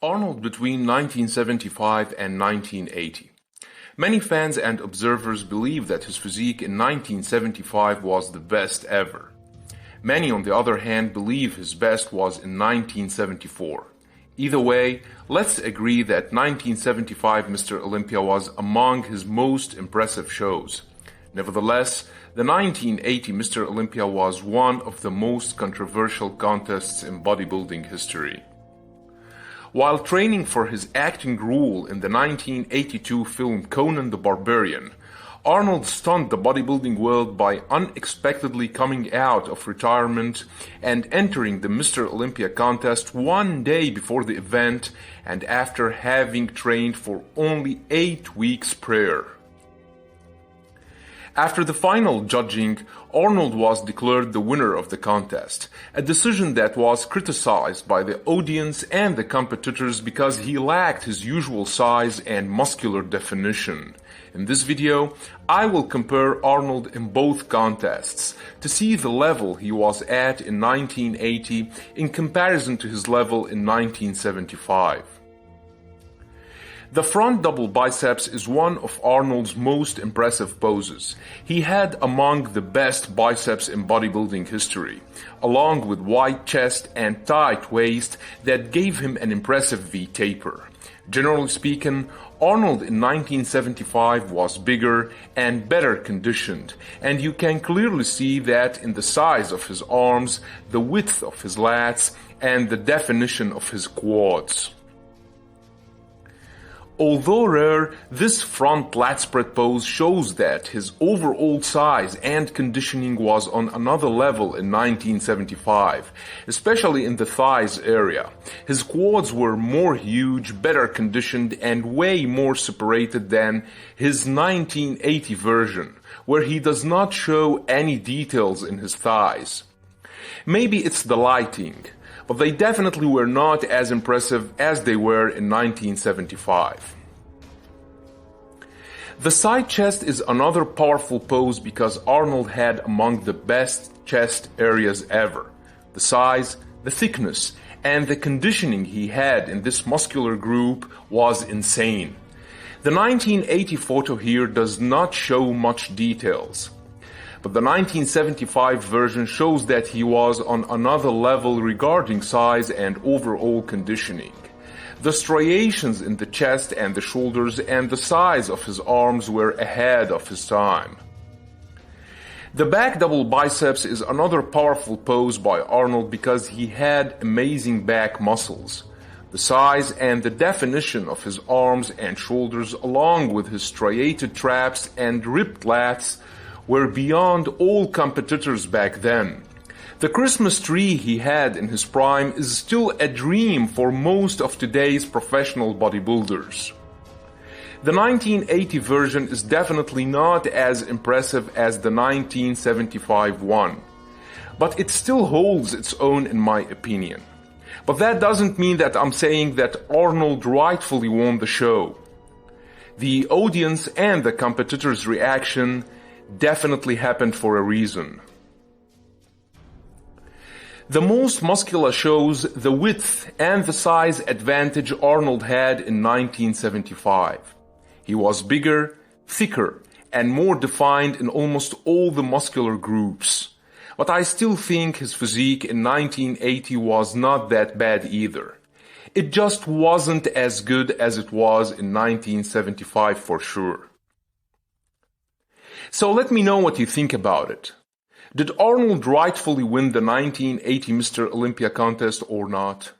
Arnold between 1975 and 1980. Many fans and observers believe that his physique in 1975 was the best ever. Many, on the other hand, believe his best was in 1974. Either way, let's agree that 1975 Mr. Olympia was among his most impressive shows. Nevertheless, the 1980 Mr. Olympia was one of the most controversial contests in bodybuilding history. While training for his acting role in the 1982 film Conan the Barbarian, Arnold stunned the bodybuilding world by unexpectedly coming out of retirement and entering the Mr. Olympia contest one day before the event and after having trained for only 8 weeks prior. After the final judging, Arnold was declared the winner of the contest, a decision that was criticized by the audience and the competitors because he lacked his usual size and muscular definition. In this video, I will compare Arnold in both contests to see the level he was at in 1980 in comparison to his level in 1975. The front double biceps is one of Arnold's most impressive poses. He had among the best biceps in bodybuilding history, along with wide chest and tight waist that gave him an impressive V-taper. Generally speaking, Arnold in 1975 was bigger and better conditioned, and you can clearly see that in the size of his arms, the width of his lats, and the definition of his quads. Although rare, this front lat spread pose shows that his overall size and conditioning was on another level in 1975, especially in the thighs area. His quads were more huge, better conditioned, and way more separated than his 1980 version, where he does not show any details in his thighs. Maybe it's the lighting, but they definitely were not as impressive as they were in 1975. The side chest is another powerful pose because Arnold had among the best chest areas ever. The size, the thickness, and the conditioning he had in this muscular group was insane. The 1980 photo here does not show much details, but the 1975 version shows that he was on another level regarding size and overall conditioning. The striations in the chest and the shoulders and the size of his arms were ahead of his time. The back double biceps is another powerful pose by Arnold because he had amazing back muscles. The size and the definition of his arms and shoulders, along with his striated traps and ripped lats, were beyond all competitors back then. The Christmas tree he had in his prime is still a dream for most of today's professional bodybuilders. The 1980 version is definitely not as impressive as the 1975 one, but it still holds its own in my opinion. But that doesn't mean that I'm saying that Arnold rightfully won the show. The audience and the competitors' reaction definitely happened for a reason. The most muscular shows the width and the size advantage Arnold had in 1975. He was bigger, thicker, and more defined in almost all the muscular groups. But I still think his physique in 1980 was not that bad either. It just wasn't as good as it was in 1975 for sure. So let me know what you think about it. Did Arnold rightfully win the 1980 Mr. Olympia contest or not?